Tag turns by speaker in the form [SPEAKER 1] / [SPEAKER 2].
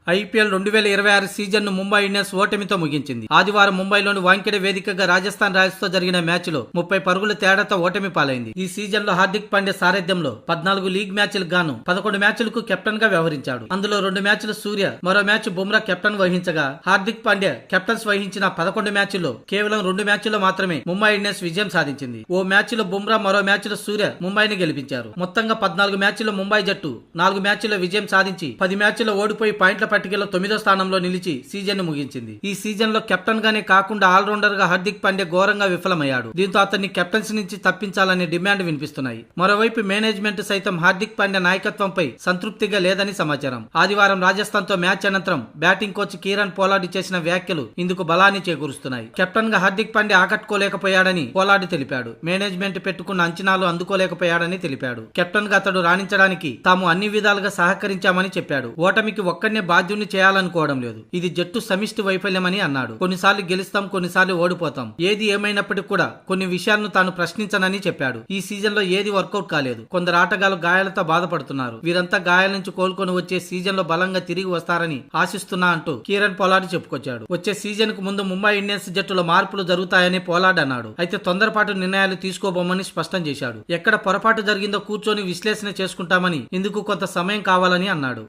[SPEAKER 1] IPL 2026 season ను Mumbai Indians ఓటమితో ముగించింది. ఆదివారం ముంబైలోని వాంఖేడే వేదికగా రాజస్థాన్ రాయల్స్ తో జరిగిన మ్యాచ్ లో 30 పరుగుల తేడాతో ఓటమి పాలైంది. ఈ సీజన్ లో హార్దిక్ పాండ్యా సారథ్యంలో 14 లీగ్ మ్యాచ్లకు గాను 11 మ్యాచ్లకు కెప్టెన్ గా వ్యవహరించాడు. అందులో 2 మ్యాచ్లు సూర్య, మరో మ్యాచ్ బుమ్రా కెప్టెన్ వహించగా హార్దిక్ పాండ్యా కెప్టెన్స్ వహించిన 11 మ్యాచ్ల్లో కేవలం 2 మ్యాచ్ల్లో మాత్రమే ముంబై ఇండియన్స్ విజయం సాధించింది. ఓ మ్యాచ్ లో బుమ్రా, మరో మ్యాచ్ లో సూర్య ముంబైని గెలిపించారు. మొత్తంగా 14 మ్యాచ్ల్లో ముంబై జట్టు 4 మ్యాచ్ల్లో విజయం సాధించి 10 మ్యాచ్ల్లో ఓడిపోయి పాయింట్ల పట్టికలో 9వ స్థానంలో నిలిచి సీజన్ ను ముగించింది. ఈ సీజన్ లో కెప్టెన్ గానే కాకుండా ఆల్రౌండర్ గా హార్దిక్ పాండ్యా ఘోరంగా విఫలమయ్యాడు. దీంతో అతన్ని కెప్టెన్సీ నుంచి తప్పించాలనే డిమాండ్ వినిపిస్తున్నాయి. మరోవైపు మేనేజ్మెంట్ సైతం హార్దిక్ పాండ్యా నాయకత్వంపై సంతృప్తిగా లేదని సమాచారం. ఆదివారం రాజస్థాన్ తో మ్యాచ్ అనంతరం బ్యాటింగ్ కోచ్ కీరన్ పోలార్డ్ చేసిన వ్యాఖ్యలు ఇందుకు బలాన్ని చేకూరుస్తున్నాయి. కెప్టెన్ గా హార్దిక్ పాండ్యా ఆకట్టుకోలేకపోయాడని పోలార్డ్ తెలిపాడు. మేనేజ్మెంట్ పెట్టుకున్న అంచనాలు అందుకోలేకపోయాడని తెలిపాడు. కెప్టెన్ గా అతడు రాణించడానికి తాము అన్ని విధాలుగా సహకరించామని చెప్పాడు. ఓటమికి ఒక్కనే బాధ్యుని చేయాలనుకోవడం లేదు. ఇది జట్టు సమిష్టి వైఫల్యమని అన్నాడు. కొన్నిసార్లు గెలుస్తాం, కొన్నిసార్లు ఓడిపోతాం. ఏది ఏమైనప్పటికీ కూడా కొన్ని విషయాలను తాను ప్రశ్నించనని చెప్పాడు. ఈ సీజన్ లో ఏది వర్కౌట్ కాలేదు. కొందరు ఆటగాళ్లు గాయాలతో బాధపడుతున్నారు. వీరంతా గాయాల నుంచి కోలుకొని వచ్చే సీజన్ లో బలంగా తిరిగి వస్తారని ఆశిస్తున్నా అంటూ కీరన్ పోలార్డ్ చెప్పుకొచ్చాడు. వచ్చే సీజన్ కు ముందు ముంబై ఇండియన్స్ జట్టులో మార్పులు జరుగుతాయని పోలార్డ్ అన్నాడు. అయితే తొందరపాటు నిర్ణయాలు తీసుకోబోమని స్పష్టం చేశాడు. ఎక్కడ పొరపాటు జరిగిందో కూర్చొని విశ్లేషణ చేసుకుంటామని, ఇందుకు కొంత సమయం కావాలని అన్నాడు.